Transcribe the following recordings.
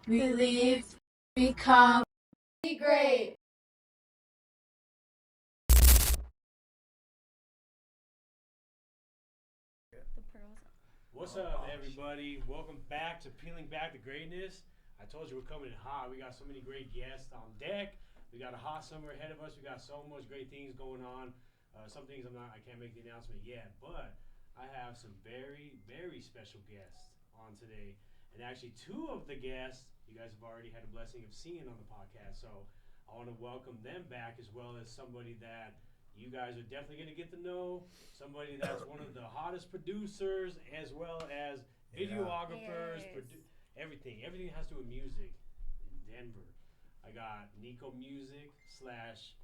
believe, become, be great. What's up, everybody? Welcome back to Peeling Back the Greatness. I told you we're coming in hot. We got so many great guests on deck. We got a hot summer ahead of us. We got so much great things going on. Some things I can't make the announcement yet, but I have some very, very special guests on today. And actually, two of the guests you guys have already had the blessing of seeing on the podcast. So I want to welcome them back, as well as somebody that you guys are definitely going to get to know, somebody that's one of the hottest producers, as well as videographers, everything. Everything has to do with music in Denver. I got Neeko Muzik slash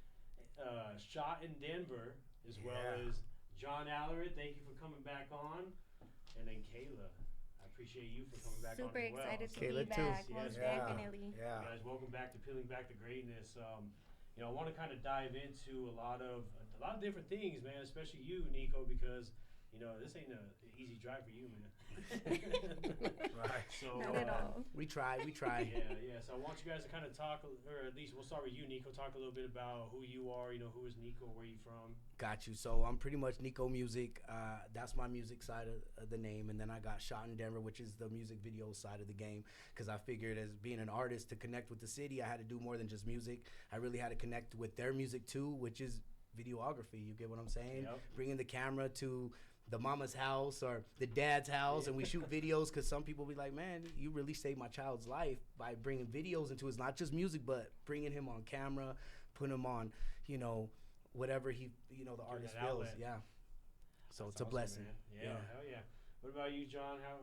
Shot in Denver, as well as John Alarid. Thank you for coming back on. And then Kayla. I appreciate you for coming back Super on as well. excited to Kayla be too. back, most definitely. You guys, welcome back to Peeling Back the Greatness. I want to kind of dive into a lot of different things, man. Especially you, Neeko, because this ain't an easy drive for you, man. Right. So Not at all. We try. yeah. So I want you guys to kind of talk, or at least we'll start with you, Neeko. Talk a little bit about who you are. Who is Neeko? Where you from? Got you. So I'm pretty much Neeko Muzik. That's my music side of the name, and then I got Shot in Denver, which is the music video side of the game. Because I figured, as being an artist, to connect with the city, I had to do more than just music. I really had to connect with their music too, which is videography. You get what I'm saying? Yep. Bringing the camera to the mama's house or the dad's house, and we shoot videos, because some people be like, man, you really saved my child's life by bringing videos into it's not just music, but bringing him on camera, putting him on, whatever he, the artist feels. Yeah. So That's it's a blessing. Man. Yeah, hell yeah. What about you, John? How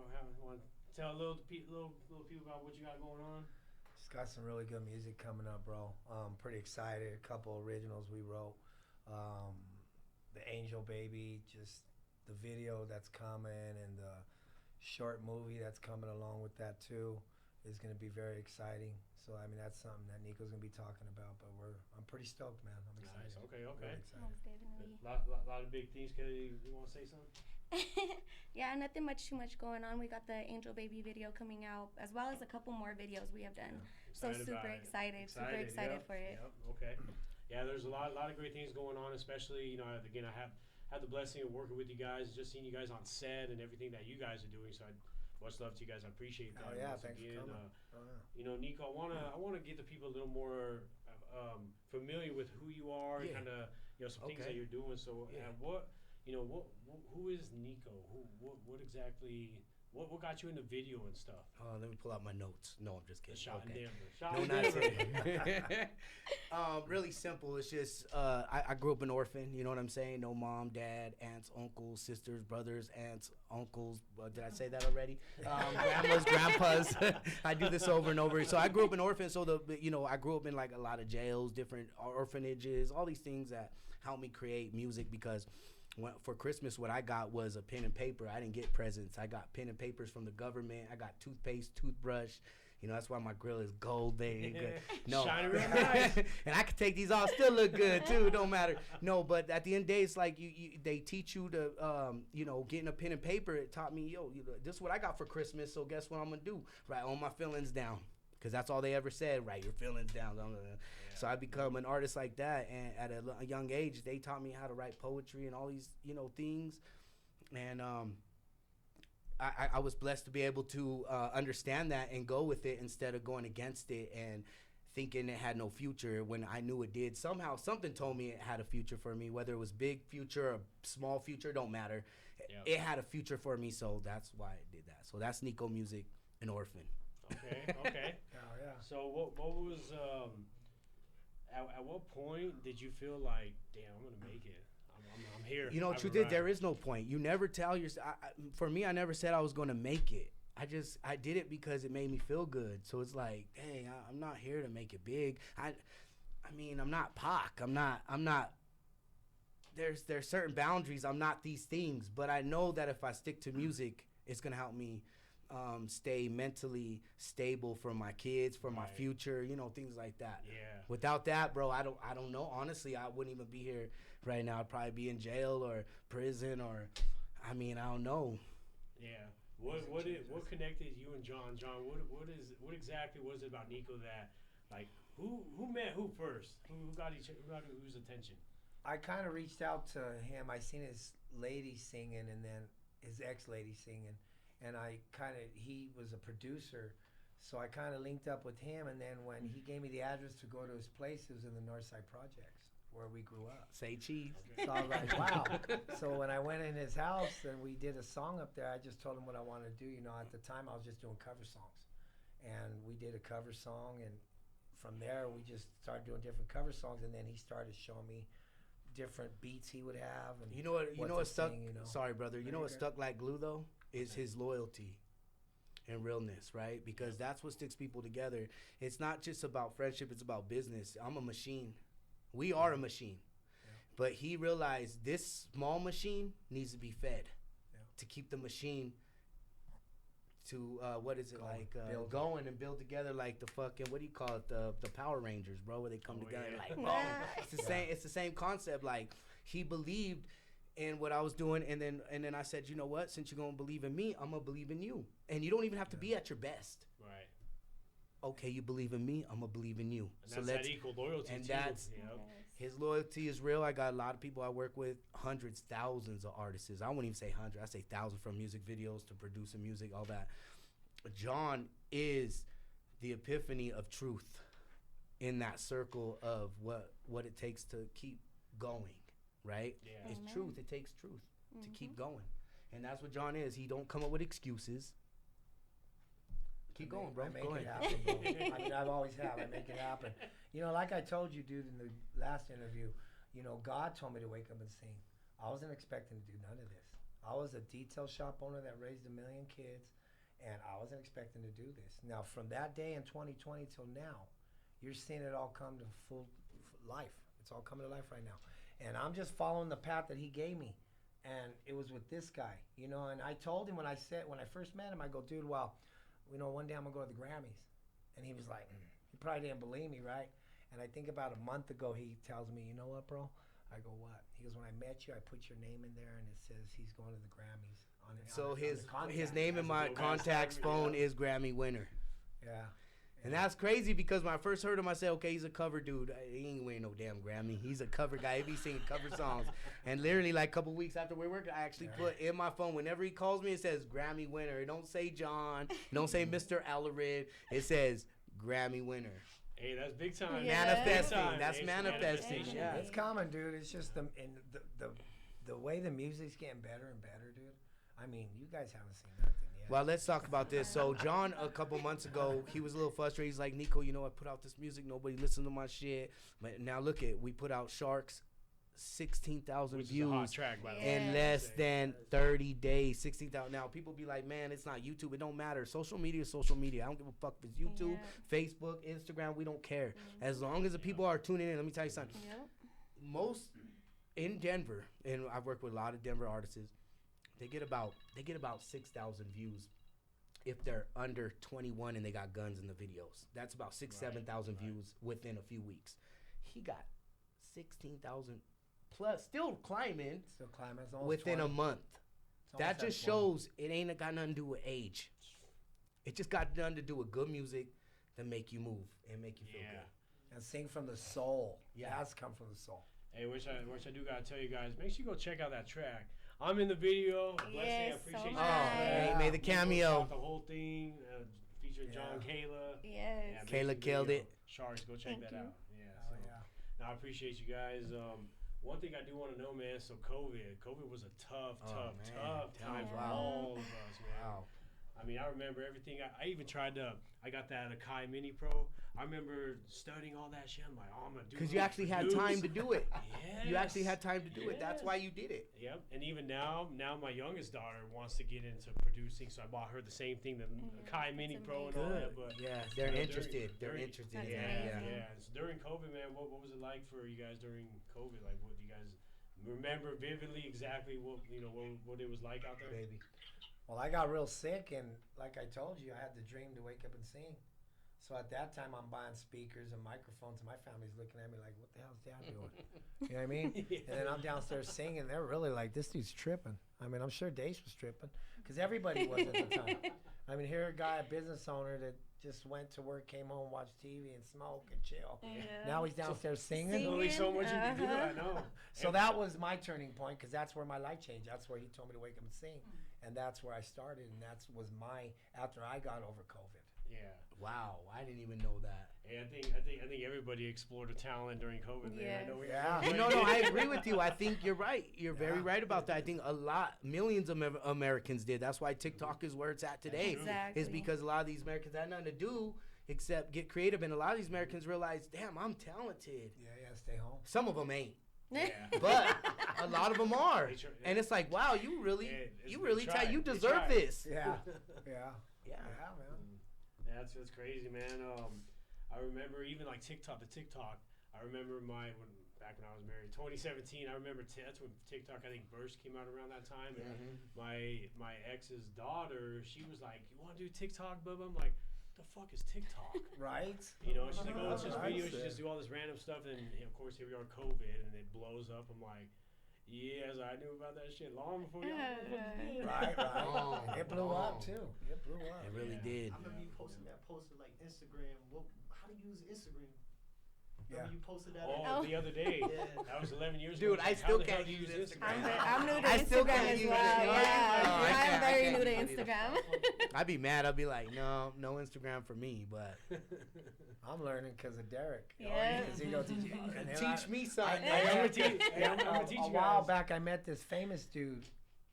want to tell little people about what you got going on? Just got some really good music coming up, bro. Pretty excited. A couple originals we wrote. The Angel Baby, just the video that's coming, and the short movie that's coming along with that too is going to be very exciting. So that's something that Neeko's going to be talking about. But I'm pretty stoked, man. I'm excited. Nice. Okay. Really excited. Most definitely. Lot of big things. Kelly, you want to say something? Yeah, nothing too much going on. We got the Angel Baby video coming out, as well as a couple more videos we have done. So super excited for it. Yep. Okay. Yeah, there's a lot of great things going on, especially, again, I have had the blessing of working with you guys, just seeing you guys on set and everything that you guys are doing. So much love to you guys. I appreciate that. Oh yeah, thanks for coming. Neeko, I wanna get the people a little more familiar with who you are and kind of some things that you're doing. So who is Neeko? What exactly? What got you into video and stuff? Let me pull out my notes. No, I'm just kidding. Shot in Denver. Really simple. It's just I grew up an orphan. You know what I'm saying? No mom, dad, aunts, uncles, sisters, brothers, aunts, uncles. Did I say that already? Grandmas, grandpas. I do this over and over. So I grew up an orphan. So I grew up in like a lot of jails, different orphanages, all these things that helped me create music, because for Christmas, what I got was a pen and paper. I didn't get presents. I got pen and papers from the government. I got toothpaste, toothbrush. That's why my grill is gold, baby. No, shining real nice. And I could take these off, still look good too. Don't matter. No, but at the end of the day, it's like they teach you to, getting a pen and paper. It taught me, this is what I got for Christmas. So guess what I'm gonna do? Write all my feelings down, because that's all they ever said. Write your feelings down. So I become an artist like that, and at a young age, they taught me how to write poetry and all these, things. And I was blessed to be able to understand that and go with it, instead of going against it and thinking it had no future, when I knew it did. Somehow, something told me it had a future for me, whether it was big future or small future, don't matter. Yep. It had a future for me, so that's why I did that. So that's Neeko Muzik, an orphan. Okay. Oh yeah. So what was at what point did you feel like, damn, I'm gonna make it? I'm here. Truth is, there is no point. You never tell yourself. For me, I never said I was gonna make it. I did it because it made me feel good. So it's like, dang, I'm not here to make it big. I'm not Pac. I'm not. There's certain boundaries. I'm not these things, but I know that if I stick to music, it's gonna help me stay mentally stable for my kids, for my future, things like that. Yeah. Without that, bro, I don't know. Honestly, I wouldn't even be here right now. I'd probably be in jail or prison, or, I don't know. Yeah. What connected you and John? John, what exactly was it about Neeko that, like, who met who first? Who got whose attention? I kind of reached out to him. I seen his lady singing, and then his ex-lady singing, and he was a producer, so I kind of linked up with him. And then when he gave me the address to go to his place, it was in the Northside Projects where we grew up. Say cheese. Okay. So I was like, wow. So when I went in his house and we did a song up there, I just told him what I wanted to do. You know, at the time I was just doing cover songs, and we did a cover song, and from there we just started doing different cover songs, and then he started showing me different beats he would have. And you know what stuck? Sing, you know? Sorry, brother. You know what stuck like glue though is his loyalty and realness, right? Because that's what sticks people together. It's not just about friendship; it's about business. I'm a machine. We are a machine, but he realized this small machine needs to be fed to keep the machine to going and build together like the fucking, what do you call it, the Power Rangers, bro, where they come together like boom. It's the same concept. Like, he believed in what I was doing, and then I said, you know what, since you're gonna believe in me, I'm gonna believe in you, and you don't even have to be at your best. Right. Okay, you believe in me, I'm gonna believe in you. And so that's that equal loyalty. And too, that's his loyalty is real. I got a lot of people I work with, hundreds, thousands of artists. I wouldn't even say hundred, I say thousands, from music videos to producing music, all that. John is the epiphany of truth in that circle of what it takes to keep going, right? Yeah. It's truth. It takes truth to keep going. And that's what John is. He don't come up with excuses. Keep going, bro. I make it happen, bro. I mean, I've always have. I make it happen. You know, like I told you, dude, in the last interview, you know, God told me to wake up and sing. I wasn't expecting to do none of this. I was a detail shop owner that raised 1 million kids, and I wasn't expecting to do this. Now, from that day in 2020 till now, you're seeing it all come to full life. It's all coming to life right now. And I'm just following the path that he gave me. And it was with this guy, you know, and I told him when I first met him, I go, dude, well, you know, one day I'm gonna go to the Grammys. And he was like, he probably didn't believe me, right? And I think about a month ago, he tells me, you know what, bro? I go, what? He goes, when I met you, I put your name in there, and it says he's going to the Grammys. So his name in my contacts phone is Grammy winner. Yeah. And that's crazy, because when I first heard him, I said, okay, he's a cover dude. He ain't winning no damn Grammy. He's a cover guy. He be singing cover songs. And literally, like a couple weeks after we worked, I actually put in my phone, whenever he calls me, it says Grammy winner. It don't say John. It don't say Mr. Alarid. It says Grammy winner. Hey, that's big time. Yeah. Manifesting. That's It's manifesting. Yeah. It's common, dude. It's just the way the music's getting better and better, dude. I mean, you guys haven't seen nothing yet. Well, let's talk about this. So John, a couple months ago, he was a little frustrated. He's like, Neeko, you know, I put out this music. Nobody listened to my shit. But now look at, we put out Sharks, 16,000 views is a hot track, by the way. in less than 30 days. 16,000. Now people be like, man, it's not YouTube. It don't matter. Social media is social media. I don't give a fuck if it's YouTube, Facebook, Instagram. We don't care. As long as the people are tuning in. Let me tell you something. Most in Denver, and I've worked with a lot of Denver artists, they get about 6,000 views if they're under 21 and they got guns in the videos. That's about 7,000 views within a few weeks. He got 16,000 plus, still climbing within 20. a month. That just shows it ain't got nothing to do with age. It just got nothing to do with good music that make you move and make you feel good. And sing from the soul. Yeah, it has to come from the soul. Hey, which I do gotta tell you guys, make sure you go check out that track. I'm in the video. Yes, I appreciate so you. much. Made the cameo. The whole thing featured John, Kayla. Yes. Kayla killed it. Sharks, go check that out. Yeah. Oh, So, now I appreciate you guys. One thing I do want to know, man. So COVID was a tough time for all of us, man. Wow. I mean, I remember everything. I even tried to. I got that Akai Mini Pro. I remember studying all that shit. I'm like, oh, I'm gonna do it. Because you actually had time to do it. Yes. You actually had time to do it. That's why you did it. Yep. And even now my youngest daughter wants to get into producing, so I bought her the same thing, the Akai Mini Pro and all that. But yeah, they're interested. They're interested in that. Yeah. So during COVID, man, what was it like for you guys during COVID? Like, what do you guys remember vividly exactly what it was like out there? Baby. Well, I got real sick, and like I told you, I had the dream to wake up and sing. So at that time, I'm buying speakers and microphones, and my family's looking at me like, "What the hell's Dad doing?" You know what I mean? And then I'm downstairs singing. They're really like, "This dude's tripping." I mean, I'm sure Dace was tripping because everybody was at the time. I mean, here a guy, a business owner that just went to work, came home, watched TV, and smoke and chill. Yeah. Now he's downstairs singing. There's only so much you can do. I know. So that was my turning point because that's where my life changed. That's where he told me to wake up and sing, and that's where I started. And that was after I got over COVID. Yeah. Wow, I didn't even know that. Yeah, I think everybody explored a talent during COVID. Man. Yes. I know we Yeah. No, I agree with you. I think you're right. You're very right about that. I think millions of Americans did. That's why TikTok is where it's at today. Exactly. Is because a lot of these Americans had nothing to do except get creative, and a lot of these Americans realize, damn, I'm talented. Yeah, stay home. Some of them ain't, Yeah. but a lot of them are. They try- And it's like, wow, you really they tried. you They deserve tried. this. Yeah. Yeah. Man. That's crazy, man. I remember even like the TikTok. I remember back when I was married, 2017. I remember that's when TikTok, I think, first came out around that time. And my ex's daughter, she was like, "You want to do TikTok, Bubba?" I'm like, "The fuck is TikTok?" Right? You know, she's like, "Oh, it's just Right. videos. She just do all this random stuff." And of course, here we are, COVID, and it blows up. I'm like, yes, I knew about that shit long before y'all motherfuckers did. Right. Oh, It blew up too. It blew up. It really Yeah. did. I remember you posting that poster like Instagram. How do you use Instagram? Yeah. Remember you posted that? Oh, the other day. Yeah. That was 11 years ago. Dude, I How still the hell can't do you use I'm new to I still Instagram can't as use well. it. Yeah, No, I I'm can't- I very can't new to use it either. Instagram. I'd be mad. I'd be like, no Instagram for me, but I'm learning because of Derek. Yeah. Because he goes, "Did you and then teach me something. I'm gonna teach. I'm a gonna teach you while guys. back, I met this famous dude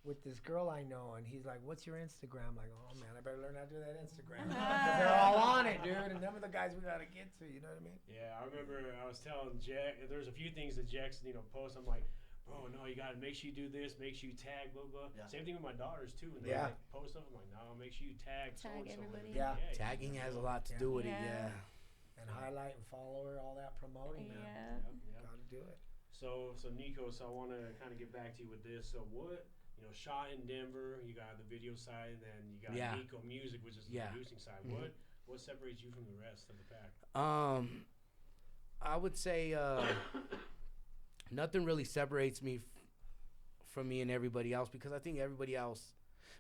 with this girl I know, and he's like, "What's your Instagram?" Like, "Oh man, I better learn how to do that Instagram." 'Cause they're all on it, dude, and them are the guys we gotta get to. You know what I mean? Yeah, I remember I was telling Jack, there's a few things that Jack's, posts. I'm like, bro, no, you gotta make sure you do this, make sure you tag, blah, blah. Yeah. Same thing with my daughters, too. When they Yeah. like, post stuff, I'm like, no, make sure you tag so-and-so. everybody. Yeah. Tagging has a lot to do with it. Yeah. And highlight and follower, all that promoting, man. Yeah. Yep. Gotta do it. So Neeko, I want to kind of get back to you with this. So what, shot in Denver, you got the video side, and then you got Yeah. Neeko Muzik, which is the Yeah. producing side. Mhm. What separates you from the rest of the pack? I would say nothing really separates me from me and everybody else, because I think everybody else.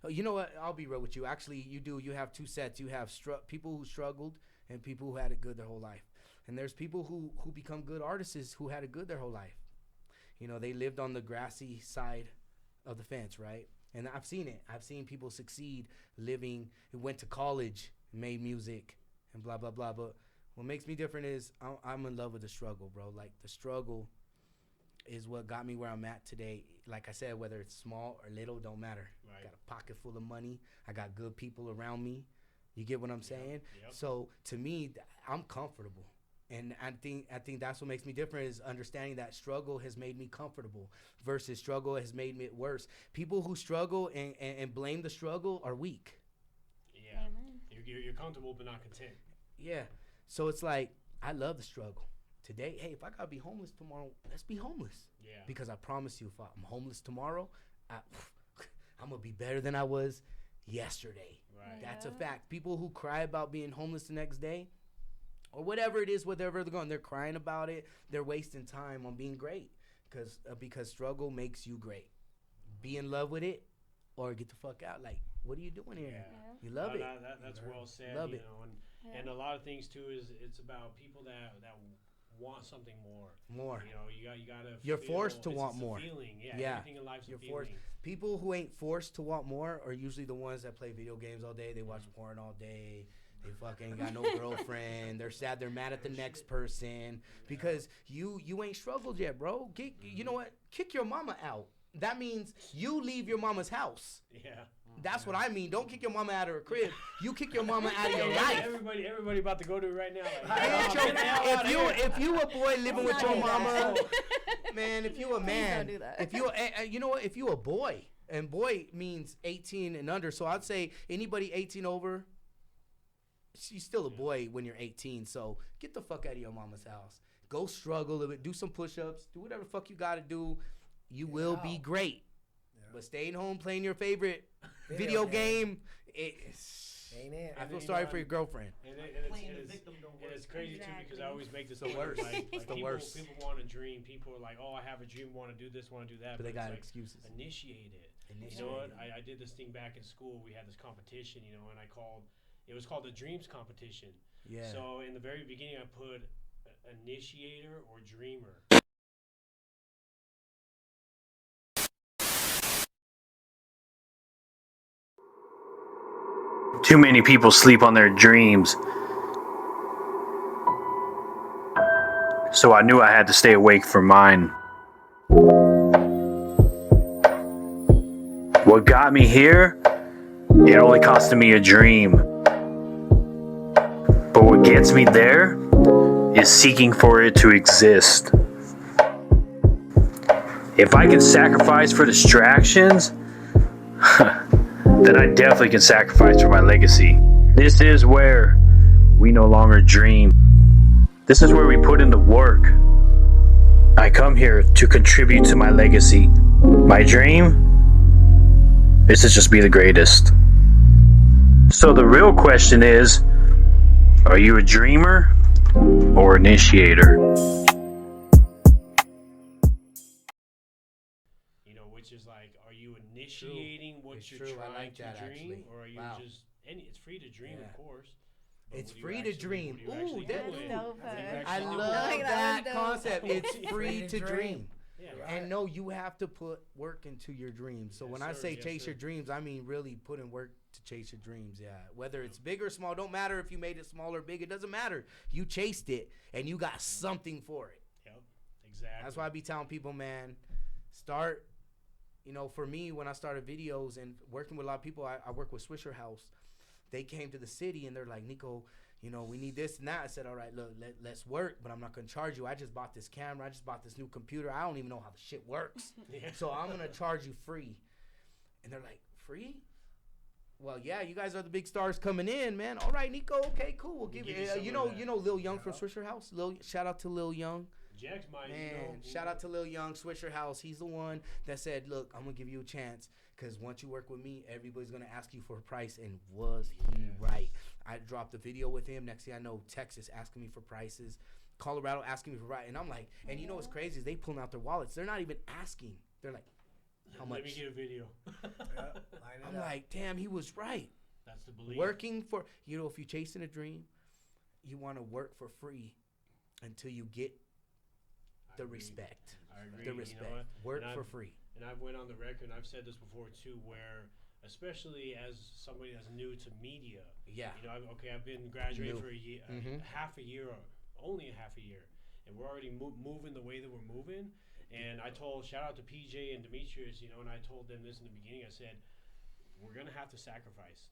You know what? I'll be real with you. Actually, you do. You have two sets. You have people who struggled and people who had it good their whole life. And there's people who become good artists who had it good their whole life. They lived on the grassy side of the fence, right? And I've seen it. I've seen people succeed went to college, made music, and blah, blah, blah. But what makes me different is I'm in love with the struggle, bro. Like, the struggle is what got me where I'm at today. Like I said, whether it's small or little, don't matter. Right. I got a pocket full of money. I got good people around me. You get what I'm saying? Yep. So to me, I'm comfortable. And I think that's what makes me different, is understanding that struggle has made me comfortable versus struggle has made me worse. People who struggle and blame the struggle are weak. Yeah. Amen. You're comfortable but not content. Yeah. So it's like, I love the struggle. Today, hey, if I gotta be homeless tomorrow, let's be homeless. Yeah. Because I promise you, if I'm homeless tomorrow, I'm gonna be better than I was yesterday. Right. That's a Yeah. fact. People who cry about being homeless the next day, or whatever it is, whatever they're going, they're crying about it. They're wasting time on being great, because struggle makes you great. Be in love with it, or get the fuck out. Like, what are you doing here? Yeah. You love it. That's well said. Love it. And a lot of things too is it's about people that want something more. More. You gotta. You're feel, forced to want it's a more. Feeling. Yeah. Yeah. Everything in life's a You're feeling. forced. People who ain't forced to want more are usually the ones that play video games all day. They watch porn all day. They fucking got no girlfriend. They're sad. They're mad at the next person because you ain't struggled yet, bro. You know what? Kick your mama out. That means you leave your mama's house. Yeah. That's what I mean. Don't kick your mama out of her crib. You kick your mama out of your life. Everybody about to go to it right now. Get your- if you a boy living with your do that. mama, man, if you a man, don't do that. if you you know what, if you a boy, and boy means 18 and under, so I'd say anybody 18 over, she's still a boy when you're 18. So get the fuck out of your mama's house. Go struggle a little bit. Do some push-ups. Do whatever the fuck you got to do. You will be great. Yeah. But staying home playing your favorite video game, Ain't it? I feel sorry for your girlfriend. And Playing the it's victim crazy too because I always make this the worst. Like It's the people, worst. people want to dream. People are like, oh, I have a dream, want to do this, want to do that. But they got it's like, excuses. Initiate it. You know what? I did this thing back in school. We had this competition, you know, and it was called the Dreams Competition. Yeah. So in the very beginning, I put initiator or dreamer. Too many people sleep on their dreams. So I knew I had to stay awake for mine. What got me here? It only costed me a dream. But what gets me there is seeking for it to exist. If I can sacrifice for distractions, then I definitely can sacrifice for my legacy. This is where we no longer dream. This is where we put in the work. I come here to contribute to my legacy. My dream is to just be the greatest. So the real question is, are you a dreamer or initiator? Which is like, are you initiating what you're trying to dream, or are you just? And it's free to dream, of course. It's free to dream. Ooh, that's dope. I love that concept. It's free to dream. Yeah, and no, you have to put work into your dreams. So when I say chase your dreams, I mean really put in work to chase your dreams. Yeah, whether it's big or small, don't matter if you made it small or big. It doesn't matter. You chased it and you got something for it. Yep, exactly. That's why I be telling people, man, start. You know, for me, when I started videos and working with a lot of people, I work with Swisher House. They came to the city and they're like, Neeko, you know, we need this and that. I said, all right, look, let's work, but I'm not going to charge you. I just bought this camera. I just bought this new computer. I don't even know how the shit works. So I'm going to charge you free. And they're like, free? Well, yeah, you guys are the big stars coming in, man. All right, Neeko, okay, cool. We'll give you, you know Lil Young from Swisher House? Shout out to Lil Young. Jack's Man, shout out to Lil Young, Swisher House. He's the one that said, look, I'm going to give you a chance because once you work with me, everybody's going to ask you for a price. And was he right? I dropped a video with him. Next thing I know, Texas asking me for prices. Colorado asking me for prices. And I'm like, and you know what's crazy is they pulling out their wallets. They're not even asking. They're like, how much? Let me get a video. I'm like, damn, he was right. That's the belief. Working for, you know, if you're chasing a dream, you want to work for free until you get the respect. I agree. The respect. You know work for free. And I've went on the record, and I've said this before too, where especially as somebody that's new to media, you know, I've been graduating for a year, half a year, only a half a year, and we're already moving the way that we're moving. And I told, shout out to PJ and Demetrius, you know, and I told them this in the beginning. I said, we're gonna have to sacrifice.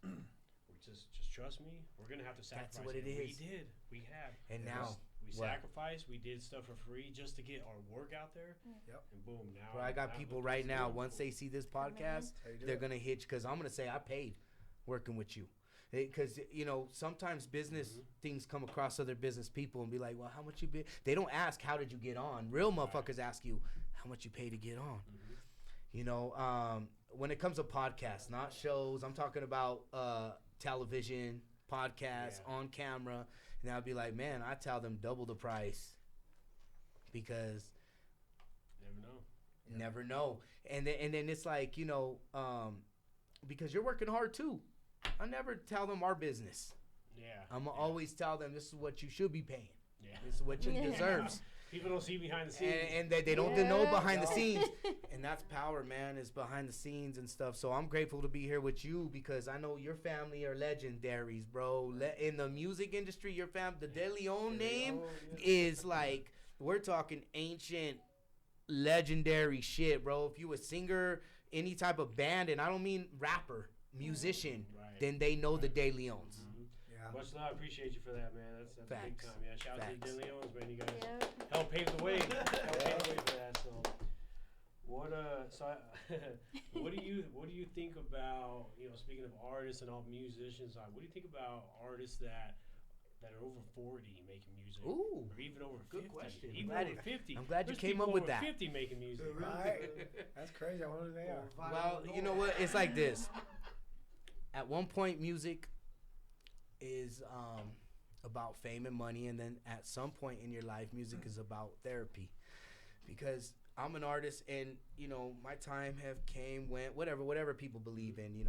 Just trust me. We're gonna have to sacrifice. That's what it is. We did. We have. And now we sacrificed. We did stuff for free just to get our work out there. Yep. And boom, now. Bro, I got people right now. Once they see this podcast, they're gonna hitch because I'm gonna say I paid working with you. Because you know sometimes business things come across other business people and be like, well, how much you pay? They don't ask how did you get on. Real motherfuckers ask you how much you pay to get on. You know, when it comes to podcasts, not shows, I'm talking about television, podcasts, on camera, and I'll be like, man, I tell them double the price because never know. And then it's like, you know, because you're working hard too. I never tell them our business. I'm gonna always tell them this is what you should be paying. This is what you deserves. People don't see behind the scenes. And they don't know behind the scenes. And that's power, man, is behind the scenes and stuff. So I'm grateful to be here with you because I know your family are legendaries, bro. In the music industry, your the De Leon name is like, we're talking ancient, legendary shit, bro. If you a singer, any type of band, and I don't mean rapper, musician, then they know the De Leons. Much love. I appreciate you for that, man. That's big time. Yeah, shout out to the De Leons, man. You guys help pave the way. Help pave the way for that. So, what do you think about, you know, speaking of artists and all musicians, what do you think about artists that are over 40 making music? Ooh, or even over 50. Good question. Even over 50. I'm glad you came up with that. 50 making music. Right? That's crazy. I wonder who they are. Well, you know what? It's like this. At one point, music is about fame and money, and then at some point in your life, music is about therapy. Because I'm an artist, and my time have came, went, whatever people believe in.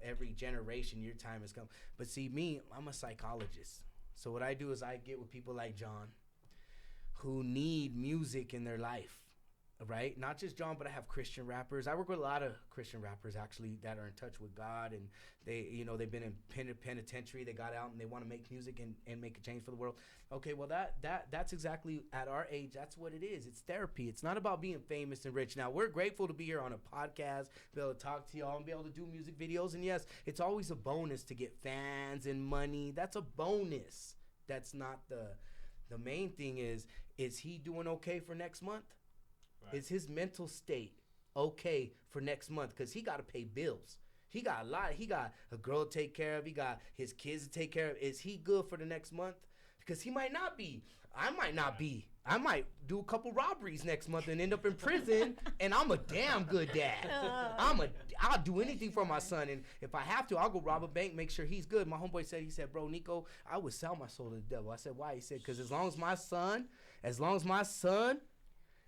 Every generation, your time has come. But see, me, I'm a psychologist. So what I do is I get with people like John, who need music in their life, right? Not just John, but I have Christian rappers. I work with a lot of Christian rappers actually that are in touch with God, and they've been in penitentiary. They got out and they want to make music and make a change for the world. Okay, well that's exactly at our age. That's what it is. It's therapy. It's not about being famous and rich. Now we're grateful to be here on a podcast, be able to talk to y'all, and be able to do music videos. And yes, it's always a bonus to get fans and money. That's a bonus. That's not the main thing. Is he doing okay for next month? Right. Is his mental state okay for next month? Because he got to pay bills. He got a lot. He got a girl to take care of. He got his kids to take care of. Is he good for the next month? Because he might not be. I might not be. I might do a couple robberies next month and end up in prison, and I'm a damn good dad. I'll do anything for my son, and if I have to, I'll go rob a bank, make sure he's good. My homeboy said, bro, Neeko, I would sell my soul to the devil. I said, why? He said, because as long as my son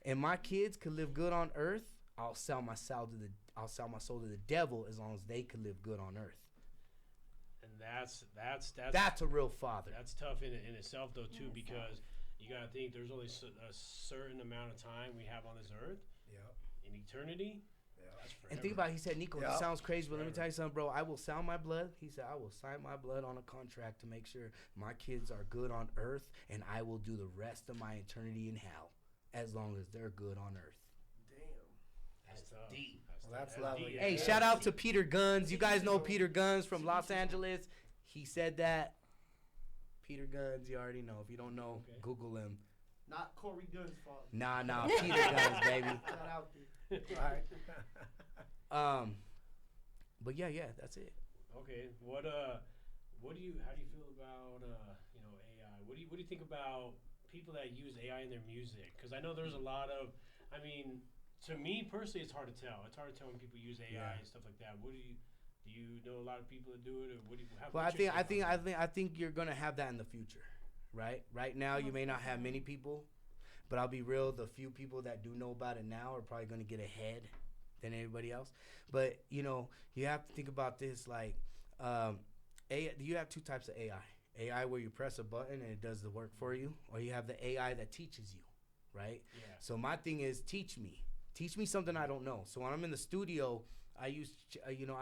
and my kids could live good on earth, I'll sell my soul to the devil as long as they could live good on earth. And that's a real father. That's tough in itself though too, because you gotta think there's only a certain amount of time we have on this earth. Yeah. In eternity. Yeah. That's forever. And think about it, he said, Neeko, it sounds crazy, but let me tell you something, bro. I will sell my blood. He said, I will sign my blood on a contract to make sure my kids are good on earth, and I will do the rest of my eternity in hell as long as they're good on earth. That's tough. Deep. That's lovely. Deep. Hey, shout out to Peter Guns. You guys know Peter Guns from Los Angeles. He said that. Peter Guns, you already know. If you don't know, Google him. Not Corey Guns' fault. Nah, Peter Guns, baby. Shout out to. All right. But yeah, that's it. Okay. How do you feel about AI? What do you think about people that use AI in their music? Because I know there's a lot of, to me personally, it's hard to tell. It's hard to tell when people use AI and stuff like that. Do you know a lot of people that do it, or what do you have? Well, I think you're gonna have that in the future, right? Right now, you may not have many people, but I'll be real. The few people that do know about it now are probably gonna get ahead than everybody else. But you have to think about this. Like, you have two types of AI. AI where you press a button and it does the work for you, or you have the AI that teaches you, right? Yeah. So my thing is teach me something I don't know. So when I'm in the studio, I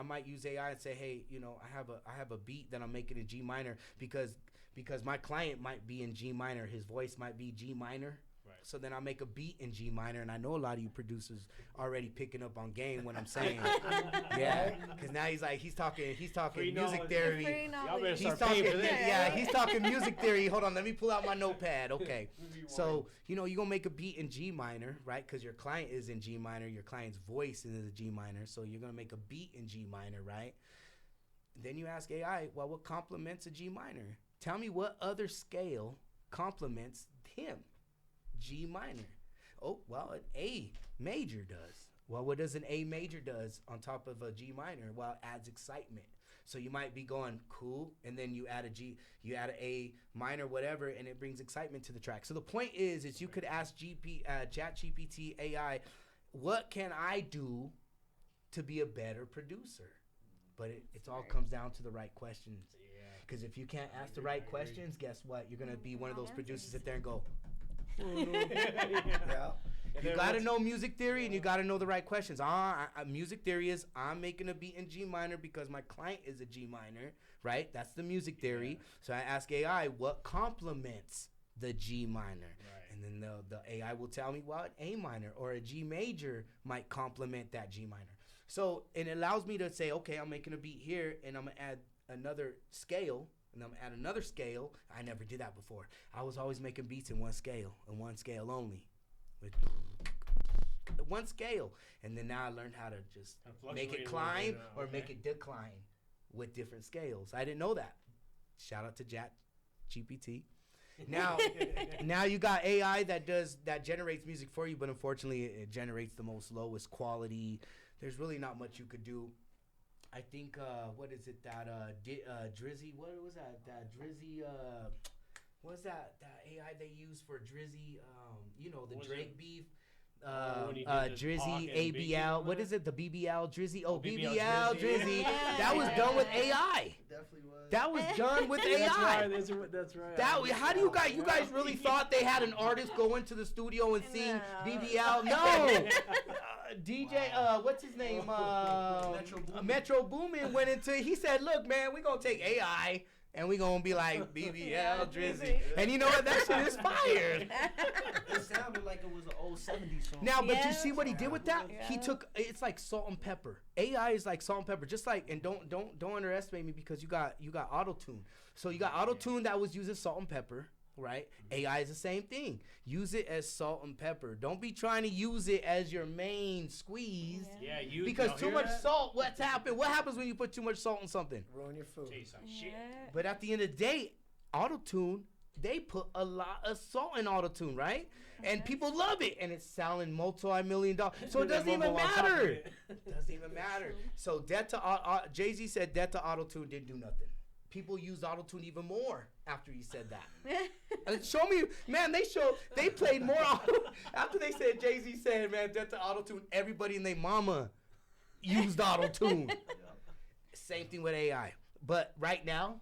might use AI and say, hey, I have a beat that I'm making in G minor because my client might be in G minor, his voice might be G minor. Right. So then I make a beat in G minor, and I know a lot of you producers already picking up on game when I'm saying, because now he's talking music theory. He's talking music theory. Hold on, let me pull out my notepad. Okay, so you're gonna make a beat in G minor, right? Because your client is in G minor, your client's voice is in the G minor, so you're gonna make a beat in G minor, right? Then you ask AI, well, what complements a G minor? Tell me what other scale complements him. G minor. Oh, well, an A major does. Well, what does an A major does on top of a G minor? Well, it adds excitement. So you might be going cool, and then you add an A minor, whatever, and it brings excitement to the track. So the point is you could ask ChatGPT AI, what can I do to be a better producer? But it all comes down to the right questions. Because if you can't ask the right questions, guess what? You're gonna be one of those producers sit there and go. You got to know music theory, and you got to know the right questions. Music theory is I'm making a beat in G minor because my client is a G minor, right? That's the music theory. So I ask AI what complements the G minor, and then the AI will tell me, well, an A minor or a G major might complement that G minor. So it allows me to say, okay, I'm making a beat here, and I'm gonna add another scale. And I'm at another scale. I never did that before. I was always making beats in one scale only. With one scale. And then now I learned how to just make it climb or make it decline with different scales. I didn't know that. Shout out to ChatGPT. Now you got AI that generates music for you, but unfortunately it generates the most lowest quality. There's really not much you could do. I think what is it that Drizzy? What was that? That Drizzy. What was that AI they use for Drizzy? You know the Drake beef. Drizzy ABL. What is it? The BBL Drizzy. Oh, BBL Drizzy. Yeah. That was done with AI. Definitely was. That was done with AI. That's right. How do you guys really thought they had an artist go into the studio and sing No. BBL? No. DJ, what's his name? Metro Boomin went into. He said, "Look, man, we gonna take AI." And we gonna be like BBL Drizzy, and you know what? That shit is fire. It sounded like it was an old 70s song. Now, but Yeah. you see what he did with that? Yeah. He took it's like salt and pepper. AI is like salt and pepper, just like and don't underestimate me because you got auto tune. So you got auto tune that was using salt and pepper, right? AI is the same thing. Use it as salt and pepper. Don't be trying to use it as your main squeeze. Yeah, you Because y'all too hear much that? salt, what's happened? What happens when you put too much salt in something? Ruin your food. Taste like shit. Yeah. But at the end of the day, auto-tune, they put a lot of salt in auto-tune, right? And people love it, and it's selling multi-million dollars. So it doesn't even matter. Doesn't even matter. So debt to Jay-Z said debt to auto-tune didn't do nothing. People used auto-tune even more after he said that. And show me, man, they played more auto after they said Jay-Z said, man, debt to auto-tune, everybody and their mama used auto-tune. Same thing with AI. But right now,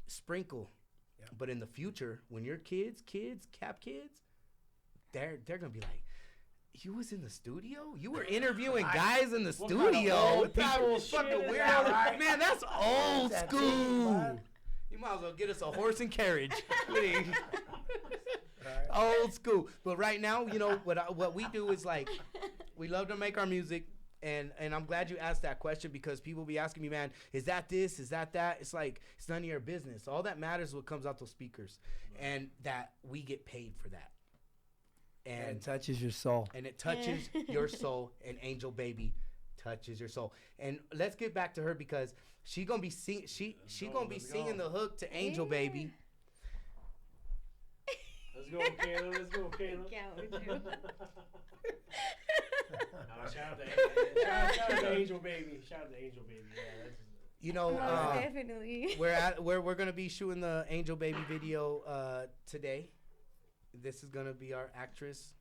sprinkle. Yeah. But in the future, when your kids, they're gonna be like, you was in the studio? You were interviewing guys in the What kind of studio? old What type people of fucking shit is weirdo? that, right? Man, that's old That's school. man. You might as well get us a horse and carriage. Right. Old school. But right now, you know what we do is like, we love to make our music. And I'm glad you asked that question because people be asking me, man, is that this? Is that that? It's like, it's none of your business. All that matters is what comes out those speakers. And that we get paid for that. And And it touches your soul. and it touches your soul. And Angel Baby touches your soul. And let's get back to her because she gonna be singing. She gonna be let's singing go. the hook to Angel Yeah. Baby. Let's go, Kayla. Let's go, Kayla. Can't with you. Shout out to Angel Baby. Shout out to Angel Baby. Yeah, that's. You know, Most definitely. we're gonna be shooting the Angel Baby video today. This is gonna be our actress.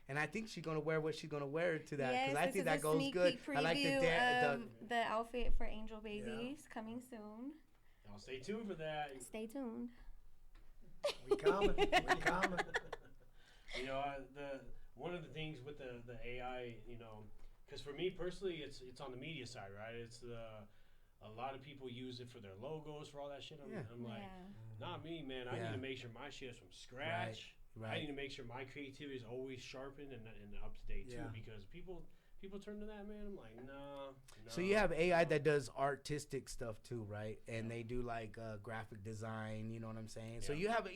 And I think she's gonna wear what she's gonna wear to that because Yes, I this think is that a goes sneak good. peek I like the preview of the outfit for Angel Babies coming soon. Y'all stay tuned for that. Stay tuned. We coming. We coming. You know, one of the things with the AI, you know, because for me personally, it's on the media side, right? It's a lot of people use it for their logos, for all that shit. I'm like, not me, man. I Yeah. need to make sure my shit is from scratch. I need to make sure my creativity is always sharpened and up to date too, Yeah. because people turn to that, man. I'm like, nah. So you have AI that does artistic stuff too, right? And they do like graphic design. You know what I'm saying? So Yeah. you have,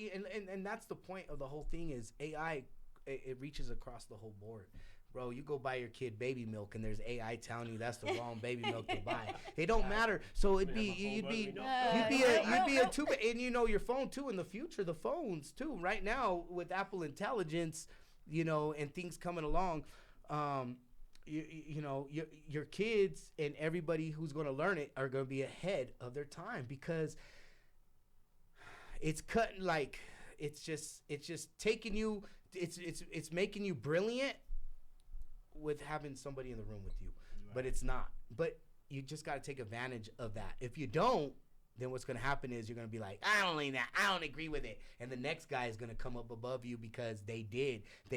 and that's the point of the whole thing is AI. It reaches across the whole board. Bro, you go buy your kid baby milk and there's AI telling you that's the wrong baby milk to buy. It don't matter. So you'd be a tuba, and you know your phone too in the future, the phones too. Right now with Apple Intelligence, you know, and things coming along, you know your kids and everybody who's going to learn it are going to be ahead of their time because it's cutting like it's just taking you. It's making you brilliant with having somebody in the room with you, but it's not. But you just got to take advantage of that. If you don't, then what's going to happen is you're going to be like, I don't agree with it, and the next guy is going to come up above you because they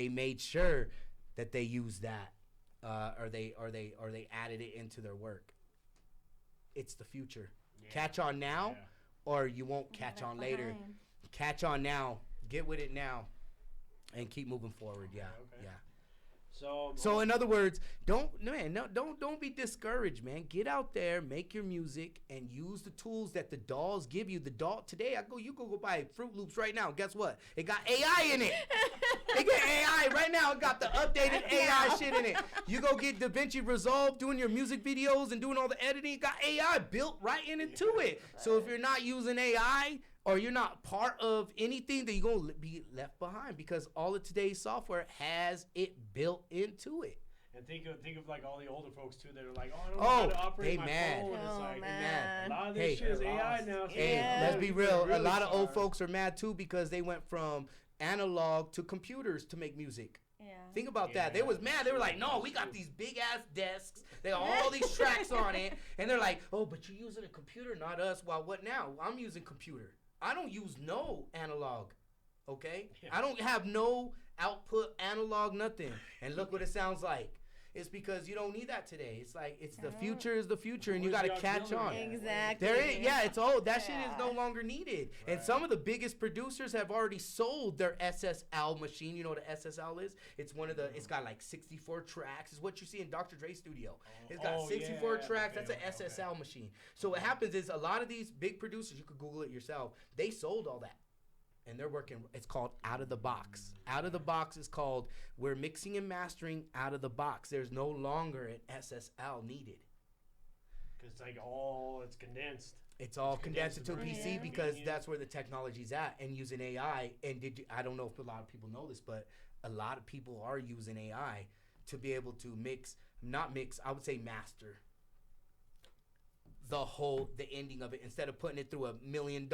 made sure that they used that, or they added it into their work. It's the future. Yeah. Catch on now, or you won't catch on later. Catch on now. Get with it now. And keep moving forward, yeah. So in other words, don't be discouraged, man. Get out there, make your music, and use the tools that the dolls give you. The doll today, you go buy Fruit Loops right now. Guess what? It got AI in it. It got AI right now. It got the updated AI shit in it. You go get DaVinci Resolve doing your music videos and doing all the editing. It got AI built right into it. So if you're not using AI, or you're not part of anything, then you're going to be left behind because all of today's software has it built into it. And think of like all the older folks too that are like, oh, I don't know how to operate my phone. And it's like, man. a lot of this shit is AI now. So Hey, Yeah. let's be real. Really A lot of old sorry. folks are mad too because they went from analog to computers to make music. Yeah. Think about that. Yeah, They was mad. They were like, no, we got these big ass desks. They got all these tracks on it. And they're like, oh, but you're using a computer, not us. Well, what now? I'm using computer. I don't use no analog. Okay? Yeah. I don't have no output analog nothing. And look what it sounds like. It's because you don't need that today. It's like the future is the future, and you got Where's to the catch on. auxiliary? Exactly. There is, yeah, it's old. That shit is Yeah. no longer needed. And Right. some of the biggest producers have already sold their SSL machine. You know what an SSL is? It's one of the. It's got like 64 tracks. It's what you see in Dr. Dre's studio. It's got Oh, 64 yeah. tracks. Okay, That's an okay, SSL machine. So what happens is a lot of these big producers, you could Google it yourself. They sold all that. And they're working, it's called out of the box. Out of the box is called, we're mixing and mastering out of the box. There's no longer an SSL needed. Because it's condensed. It's all It's condensed into a condensed PC version. because Convenient. that's where the technology's at. And using AI, and I don't know if a lot of people know this, but a lot of people are using AI to be able to I would say master the ending of it instead of putting it through $1 million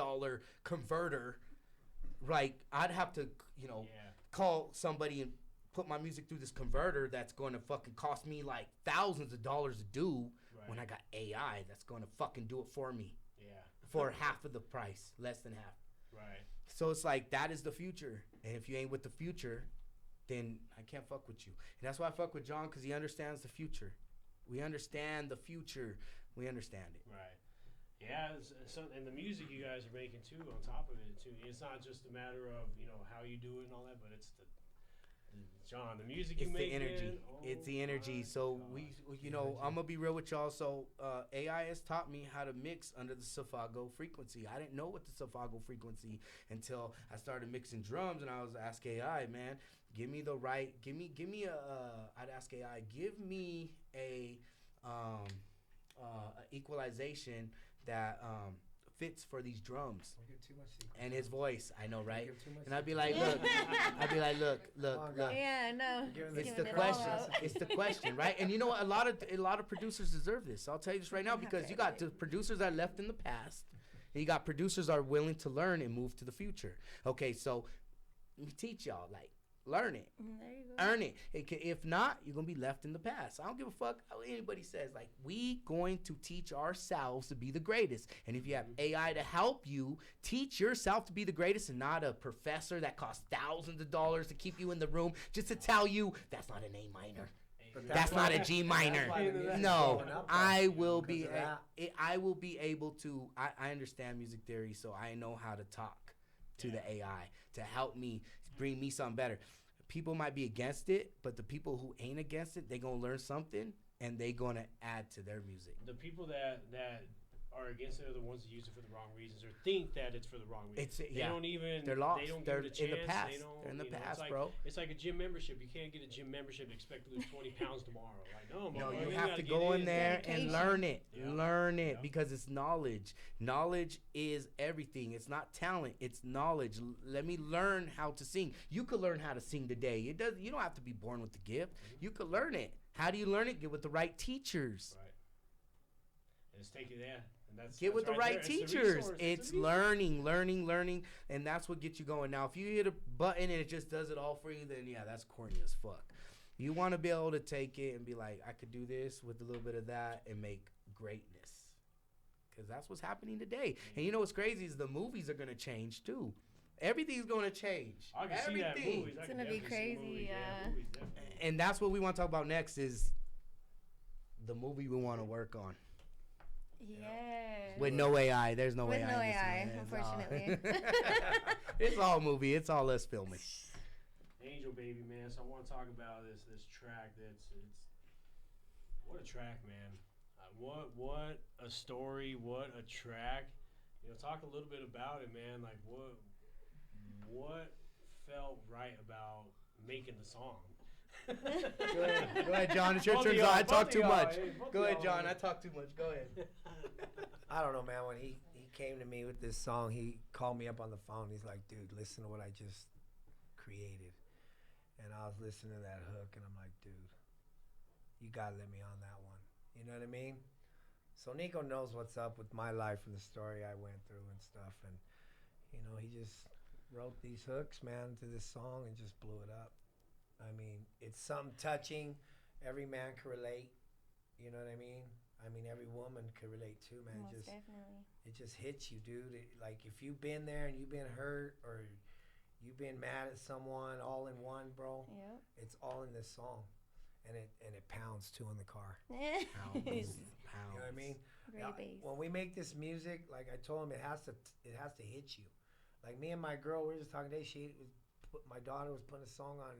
converter. Like, I'd have to, Yeah. call somebody and put my music through this converter that's going to fucking cost me like thousands of dollars to do when I got AI that's going to fucking do it for me Yeah. for half of the price, less than half. Right. So it's like, that is the future. And if you ain't with the future, then I can't fuck with you. And that's why I fuck with John, because he understands the future. We understand the future. We understand it. Right. Yeah, and the music you guys are making too, on top of it too. It's not just a matter of how you do it and all that, but it's the John, the music you It's make. the energy. It's the energy. So I'm gonna be real with y'all. So AI has taught me how to mix under the Safago frequency. I didn't know what the Safago frequency until I started mixing drums, and I was asking AI, man, give me I'd ask AI, give me a equalization that fits for these drums. Don't give too much secret. And his voice, I know, right? Don't give too much And I'd be secret. like, look, Come on, guys. Yeah, no. Giving it's Giving the it all question. out. It's the question, right? And you know what? A lot of producers deserve this. I'll tell you this right now, because you got the producers that left in the past, and you got producers that are willing to learn and move to the future. Okay, so let me teach y'all, like, learn it. There you go. Earn it. If not, you're gonna be left in the past. I don't give a fuck what anybody says. Like, we going to teach ourselves to be the greatest. And if you have AI to help you, teach yourself to be the greatest, and not a professor that costs thousands of dollars to keep you in the room just to tell you that's not an A minor. But That's not a G minor. why the music's No, blowing up, I though, will because be. of that. I will be able to. I understand music theory, so I know how to talk to the AI to help me bring me something better. People might be against it, but the people who ain't against it, they gonna learn something, and they gonna add to their music. The people that are against it are the ones that use it for the wrong reasons or think that it's for the wrong reasons. They don't even. They're lost. They don't They're give it a in the chance. past. They don't, They're in the it's past, like, bro. It's like a gym membership. You can't get a gym membership and expect to lose 20 pounds tomorrow. Like, no, No, motherfucker, you have gotta to get go in there and Dedication. learn it. Yeah. Learn it Yeah. because it's knowledge. Knowledge is everything. It's not talent. It's knowledge. Let me learn how to sing. You could learn how to sing today. You don't have to be born with the gift. You could learn it. How do you learn it? Get with the right teachers. Right. And it's take you there. And Get with the right there. It's the teachers. resource. It's the learning, and that's what gets you going. Now, if you hit a button and it just does it all for you, then yeah, that's corny as fuck. You want to be able to take it and be like, I could do this with a little bit of that and make greatness, because that's what's happening today. And you know what's crazy is the movies are gonna change too. Everything's gonna change. I can see that in Everything. movies. I It's can gonna be definitely see crazy, movies. yeah. Movies, definitely. And that's what we want to talk about next is the movie we want to work on. Yeah. With no AI. There's no With AI. no in this, AI, man. It's all- unfortunately. It's all movie. It's all us filming. Angel Baby, man. So I want to talk about this track. What a track, man. What a story. What a track. Talk a little bit about it, man. Like what felt right about making the song. Go ahead, John. It's your Both turn. of y'all, I talk both too of y'all, much. hey, both Go of ahead, y'all. John. I talk too much. Go ahead. I don't know, man. When he came to me with this song, he called me up on the phone. He's like, dude, listen to what I just created. And I was listening to that hook, and I'm like, dude, you gotta let me on that one. You know what I mean? So Neeko knows what's up with my life and the story I went through and stuff, and you know, he just wrote these hooks, man, to this song and just blew it up. I mean, it's something touching. Every man can relate. You know what I mean? I mean, every woman could relate too, man. Most definitely. It just hits you, dude. Like, if you've been there and you've been hurt or you've been mad at someone, all in one, bro. Yep. It's all in this song, and it pounds too in the car. Pounds. You know what I mean? Great bass. When we make this music, like I told him, it has to hit you. Like me and my girl, we were just talking today. My daughter was putting a song on,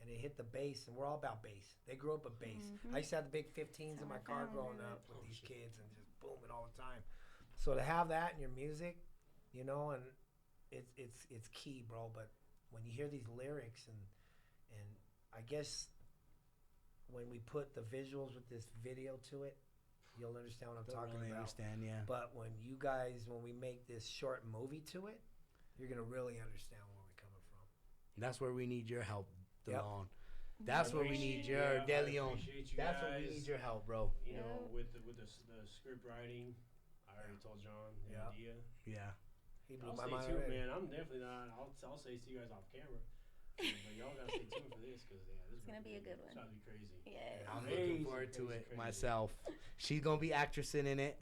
and it hit the bass, and we're all about bass. They grew up with bass. I used to have the big 15s in my car growing up with these kids and just booming all the time. So to have that in your music, you know, and it's key, bro. But when you hear these lyrics and I guess when we put the visuals with this video to it, you'll understand what I'm talking really about. Understand, yeah. But when we make this short movie to it, you're gonna really understand where we're coming from. That's where we need your help, Yep. DeLon. That's where we need your DeLeon. That's where we need your help, bro. You know, with the script writing, I already told John the idea. Yeah. He blew I'll my stay mind tuned, already. man. I'm definitely not. I'll say to you guys off camera. But y'all gotta stay tuned for this because this It's gonna be a good one. It's gonna be crazy. Yeah. I'm Crazy, looking forward to crazy, it crazy. myself. She's gonna be actressing in it.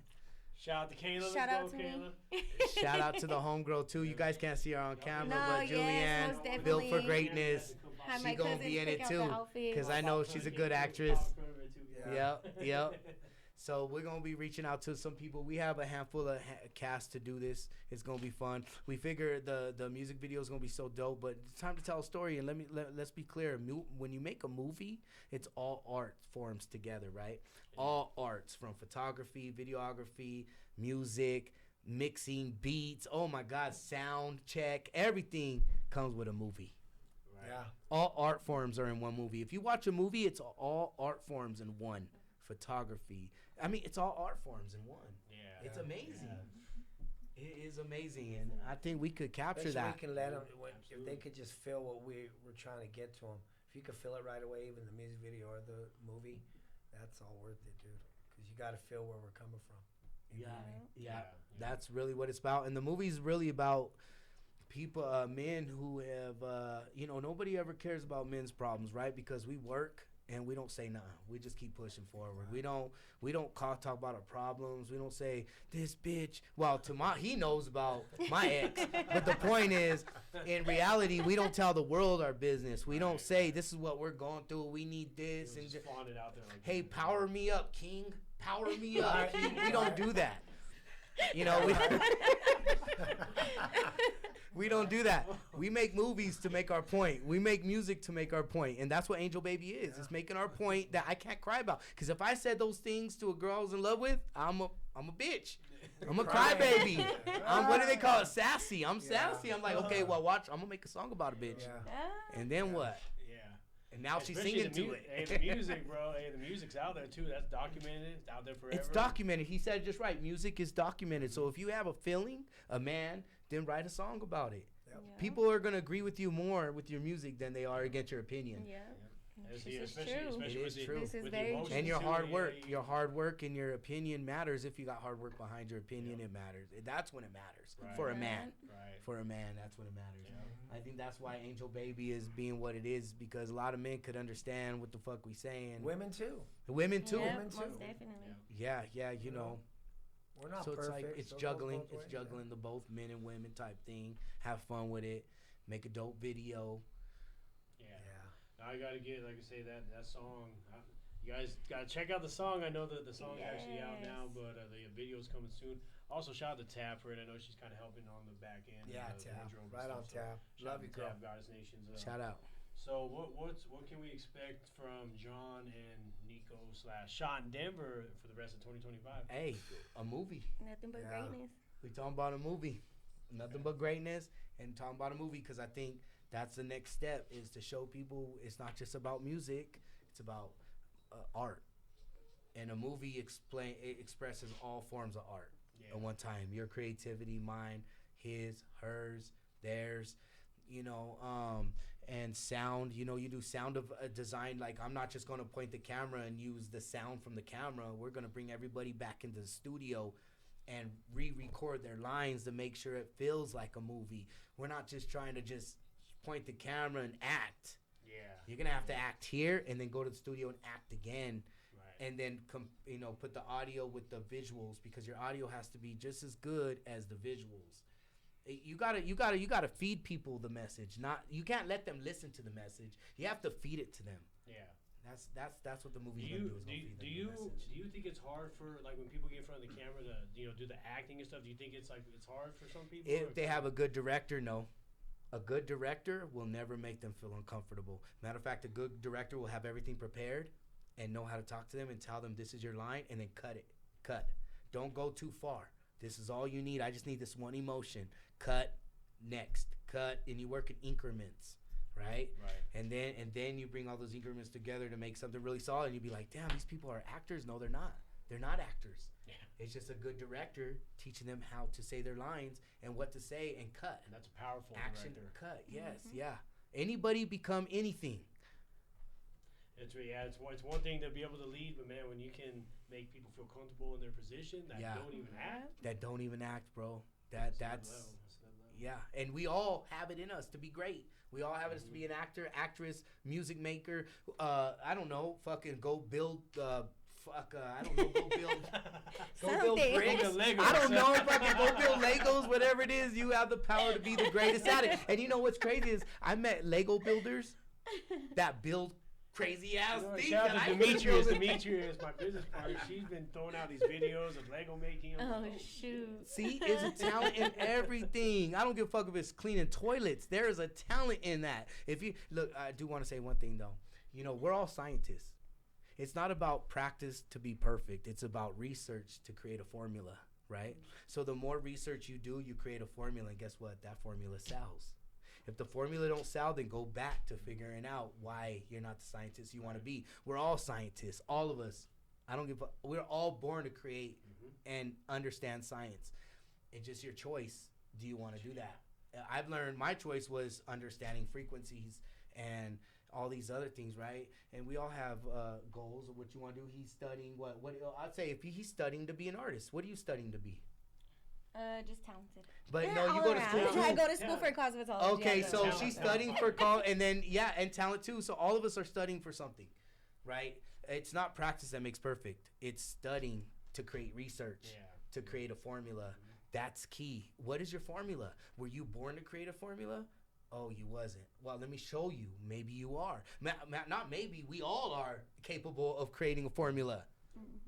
Shout out to Kayla. Shout out Let's go, to Kayla. me. Shout out to the homegirl too. You guys can't see her on camera, No, but yes, Julianne, most built for definitely. greatness. Had She my gonna cousins be in pick it out too, the outfits. because I know she's a good actress. Yeah. Yep. So we're gonna be reaching out to some people. We have a handful of cast to do this. It's gonna be fun. We figure the music video is gonna be so dope, but it's time to tell a story. And let's be clear. When you make a movie, it's all art forms together, right? Yeah. All arts, from photography, videography, music, mixing, beats. Oh my God, sound check. Everything comes with a movie. Right. Yeah. All art forms are in one movie. If you watch a movie, it's all art forms in one. Photography. I mean, it's all art forms in one. Yeah. It's amazing. Yeah. It is amazing, and I think we could capture Especially that. we can let them, if Absolutely. they could just feel what we're trying to get to them. If you could feel it right away, even the music video or the movie, that's all worth it, dude. Because you got to feel where we're coming from. You know what I mean? Yeah. That's really what it's about. And the movie's really about people, men who have, nobody ever cares about men's problems, right? Because we work and we don't say nothing. We just keep pushing forward. We don't talk about our problems. We don't say this bitch. Well, he knows about my ex. But the point is, in reality, we don't tell the world our business. We don't say this is what we're going through. We need this and just flaunt it out there like hey, power me up, King. Power me up, King. We don't do that. You know, we don't do that. We make movies to make our point. We make music to make our point. And that's what Angel Baby is. It's making our point that I can't cry about. Because if I said those things to a girl I was in love with, I'm a bitch. I'm a crybaby. What do they call it? Sassy. I'm sassy. I'm like, okay, well, watch. I'm going to make a song about a bitch. Yeah. And then what? Yeah. And now she's Especially singing to it. Hey, the music, bro. Hey, the music's out there too. That's documented. It's out there forever. It's documented. He said it just right. Music is documented. So if you have a feeling, a man, then write a song about it. Yep. Yeah. People are going to agree with you more with your music than they are against your opinion. Yeah. This This is especially, true. especially It with is the, true. This is with very the emotions And your too. hard Yeah, work. yeah, Your hard work and your opinion matters. If you got hard work behind your opinion, it matters. That's when it matters. Right. For a man. Right. For a man, that's when it matters. Yeah. I think that's why Angel Baby is being what it is, because a lot of men could understand what the fuck we saying. Women too. Women too. Yeah, Women most too. definitely. Yeah, you know. We're not So it's perfect. like it's so it goes juggling. both It's ways, juggling the both men and women type thing. Have fun with it. Make a dope video. Yeah. Yeah. Now I gotta get, like I say, that song. You guys gotta check out the song. I know that the song's actually out now, but the video's coming soon. Also, shout out to Tab for it. I know she's kind of helping on the back end. Yeah, the Tab. wardrobe and Right on stuff, Tab. So Love shout you, out to girl. Tab, Goddess Nations. Shout out. So what can we expect from John and Neeko / Shot in Denver for the rest of 2025? Hey, a movie. Nothing but Yeah. greatness. We talking about a movie. Nothing but greatness, and talking about a movie, because I think that's the next step, is to show people it's not just about music, it's about art. And a movie expresses all forms of art at one time. Your creativity, mine, his, hers, theirs, and sound. You know, you do sound of design. Like, I'm not just going to point the camera and use the sound from the camera. We're going to bring everybody back into the studio and re-record their lines to make sure it feels like a movie. We're not just trying to just point the camera and act. Yeah. You're going to have to act here and then go to the studio and act again. Right. And then, put the audio with the visuals, because your audio has to be just as good as the visuals. You gotta feed people the message. You can't let them listen to the message. You have to feed it to them. Yeah. That's what the movie's gonna do. Is gonna feed them the message. Do you think it's hard for, like, when people get in front of the camera to do the acting and stuff? Do you think it's hard for some people? If they have a good director, no. A good director will never make them feel uncomfortable. Matter of fact, a good director will have everything prepared and know how to talk to them and tell them this is your line, and then cut it. Cut. Don't go too far. This is all you need. I just need this one emotion. Cut. Next. Cut. And you work in increments, right? Right. And then you bring all those increments together to make something really solid. And you'd be like, damn, these people are actors. No, they're not. They're not actors. Yeah. It's just a good director teaching them how to say their lines and what to say and cut. And that's a powerful Action, director. cut. Yes, yeah. Anybody become anything. It's one thing to be able to lead, but man, when you can make people feel comfortable in their position that don't even act. That don't even act, bro. That's That's another level. yeah. And we all have it in us to be great. We all have it to be an actor, actress, music maker. I don't know. Fucking go build. I don't know. Go build. Go build bricks. I don't know. Fucking go build Legos. Whatever it is, you have the power to be the greatest at it. And you know what's crazy is I met Lego builders that build crazy ass things. Shout that out to I Demetrius. Demetrius, my business partner. She's been throwing out these videos of Lego making. Oh, shoot. See, it's a talent in everything. I don't give a fuck if it's cleaning toilets. There is a talent in that. If you look, I do want to say one thing though. You know, we're all scientists. It's not about practice to be perfect. It's about research to create a formula, right? So the more research you do, you create a formula, and guess what? That formula sells. If the formula don't sell, then go back to figuring out why you're not the scientist you want to be. We're all scientists, all of us. I don't give a. We're all born to create and understand science. It's just your choice. Do you want to do that? I've learned my choice was understanding frequencies and all these other things, right? And we all have goals of what you want to do. He's studying what I'd say if he's studying to be an artist. What are you studying to be? Just talented. But Yeah, no, you all go to around. school too. I go to school for cosmetology. Okay, Yeah, so that's she's talent. studying for and then and talent too. So all of us are studying for something, right? It's not practice that makes perfect. It's studying to create research, to create a formula. That's key. What is your formula? Were you born to create a formula? Oh, you wasn't. Well, let me show you. Maybe you are. Not maybe. We all are capable of creating a formula.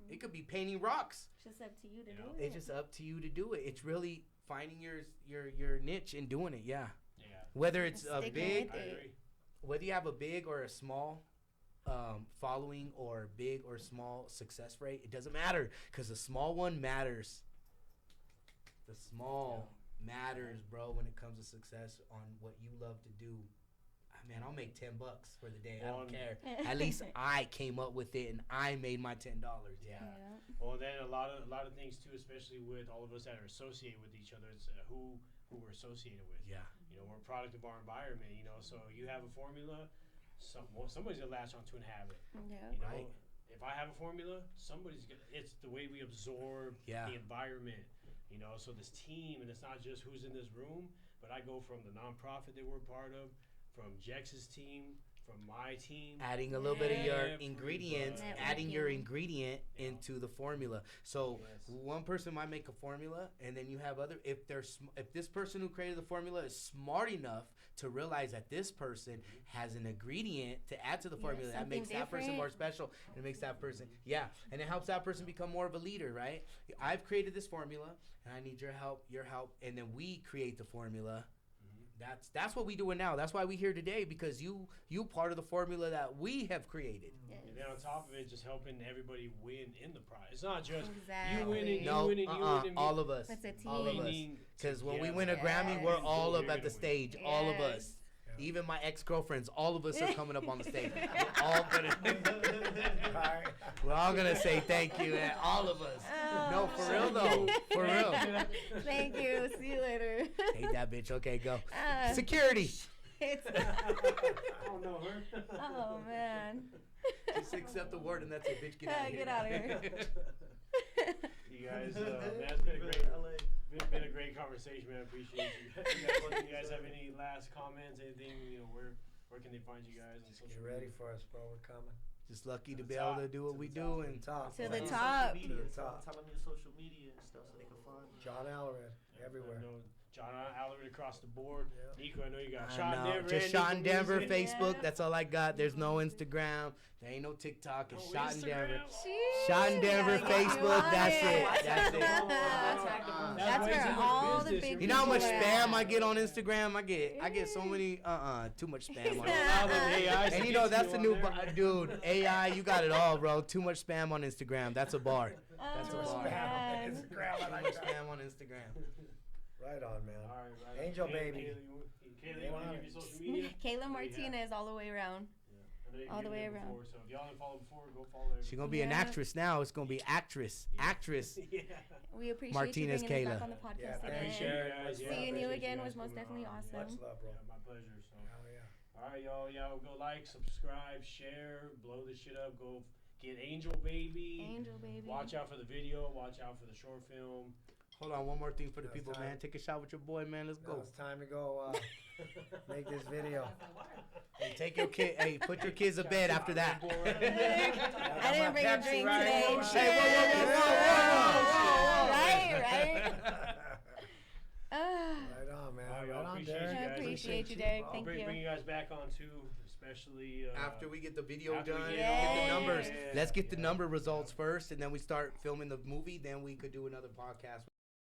It could be painting rocks. It's just up to you to do it. It's just up to you to do it. It's really finding your niche and doing it. Yeah. Yeah. Whether it's a Sticking big, with it. whether you have a big or a small following or big or small success rate, it doesn't matter because the small one matters. The small matters, bro, when it comes to success on what you love to do. Man, I'll make $10 for the day. I don't care. At least I came up with it and I made my $10. Yeah. Well, then a lot of things too, especially with all of us that are associated with each other. It's who we're associated with. Yeah. You know, we're a product of our environment. You know, so you have a formula, somebody's gonna latch onto and have it. Yeah. You know, Right. if I have a formula, somebody's gonna. It's the way we absorb the environment. You know, so this team, and it's not just who's in this room, but I go from the nonprofit that we're part of, from Jex's team, from my team. Adding a little bit of your ingredients, adding your ingredient into the formula. So one person might make a formula, and then you have other. If this person who created the formula is smart enough to realize that this person has an ingredient to add to the formula, that makes that person more special, and it makes that person, and it helps that person become more of a leader, right? I've created this formula, and I need your help, and then we create the formula. That's what we doing now. That's why we here today, because you part of the formula that we have created. Yes. And then on top of it, just helping everybody win in the prize. It's not just Exactly. you winning, No, you winning. all of us. It's a team. All of us. Winning Because when we together. win a Grammy, we're all up at the stage. All of Yes. us. Even my ex-girlfriends, all of us are coming up on the stage. We're all gonna say thank you, and all of us. No, for real though, for real. Thank you. See you later. Hate that bitch. Okay, go. Security. It's I don't know her. oh man. Just accept the word and that's it, bitch. Get out of here. Get out of here. You guys, man, it's been a great, been a great conversation, man. I appreciate you. You guys have any last comments? Anything? Where can they find you guys? Just get ready for us, bro. We're coming. Just lucky to be able to do what we do and top. To the top. To the top. Tell them your social media and stuff so they can find you. John Alarid, everywhere. John Alarid across the board. Yeah. Neeko, I know you got I shot in know. Denver. Just and shot Neeko in Denver, Muzik. Facebook. Yeah. That's all I got. There's no Instagram. There ain't no TikTok. It's No shot in Denver. Instagram. Shot in Denver, Gotta get you Facebook. on That's it. it. That's it. That's way where too much all the business. big You know how much people are spam at. I get on Instagram? I get so many too much spam on Allow Instagram. them AIs to And you get know to that's the on new there. dude. AI, you got it all, bro. Too much spam on Instagram. That's a bar. That's a Oh, bar. man. Instagram, I Too like much that. spam on Instagram. Right on, man. All right. Angel Kayla, baby. Kayla, you want to give your social media? Kayla Martinez all the way around. All the way around. So if y'all didn't follow before, go follow her. She's gonna be an Yeah. actress now. It's gonna be actress. Yeah. We appreciate Martinez you bringing us Kayla. back on the podcast Yeah, again. Appreciate you guys. Yeah, Seeing you appreciate again guys was most coming definitely on. awesome. Much love, bro. Yeah, my pleasure. So. Hell yeah. All right, y'all. Go like, subscribe, share, blow this shit up. Go get Angel Baby. Angel baby. Watch out for the video. Watch out for the short film. Hold on, one more thing for the That's people, time. man. Take a shot with your boy, man. Let's Now go. it's time to go make this video. Hey, take your kid. Hey, put your kids to bed after that. I didn't bring a drink today. Hey, whoa. Right. Right on, man. All right, Right on, appreciate Derek. you I guys. appreciate you, Derek. bro. Thank Bring you. you guys back on too, especially After we get the video after we done, get get the all- numbers. Yeah, Let's get the yeah. number results first, and then we start filming the movie. Then we could do another podcast.